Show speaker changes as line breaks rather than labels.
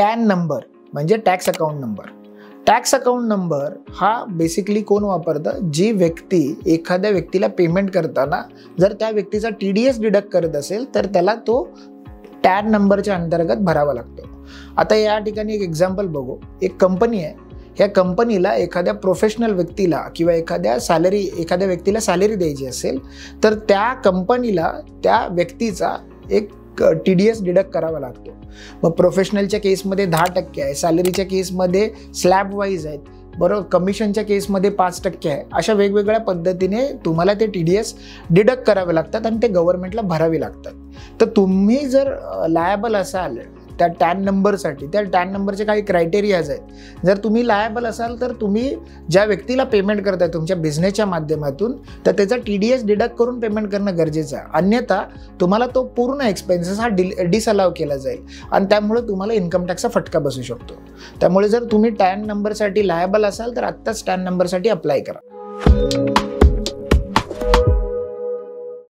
Tan number म्हणजे tax account number. Tax account number हा basically कोण वापरतं? जी व्यक्ती एखाद्या व्यक्तीला पेमेंट करताना जर त्या व्यक्तीचा TDS डिडक्ट करत असेल तर त्याला तो टॅन नंबरच्या अंतर्गत भरावा लागतो. आता या ठिकाणी एक एक्झाम्पल बघू. एक कंपनी आहे, ह्या कंपनीला एखाद्या प्रोफेशनल व्यक्तीला किंवा एखाद्या व्यक्तीला सॅलरी द्यायची असेल तर त्या कंपनीला त्या व्यक्तीचा एक TDS डिडक्ट करावा लागतो. मग प्रोफेशनलच्या केसमध्ये 10% आहे, सॅलरीच्या केसमध्ये स्लॅब वाईज आहेत, बरोबर, कमिशनच्या केसमध्ये 5% आहे. अशा वेगवेगळ्या पद्धतीने तुम्हाला ते TDS डिडक्ट करावे लागतात आणि ते गव्हर्नमेंटला भरावे लागतात. तर तुम्ही जर लायबल असाल त्या टॅन नंबरसाठी, त्या टॅन नंबरचे काही क्रायटेरियाज आहेत. जर तुम्ही लायबल असाल तर तुम्ही ज्या व्यक्तीला पेमेंट करताय तुमच्या बिझनेसच्या माध्यमातून तर त्याचा TDS डिडक्ट करून पेमेंट करणं गरजेचं आहे. अन्यथा तुम्हाला तो पूर्ण एक्सपेन्सेस हा डिसअलाव केला जाईल आणि त्यामुळे तुम्हाला इन्कम टॅक्सचा फटका बसू शकतो. त्यामुळे जर तुम्ही टॅन नंबरसाठी लायबल असाल तर आत्ताच टॅन नंबरसाठी अप्लाय करा.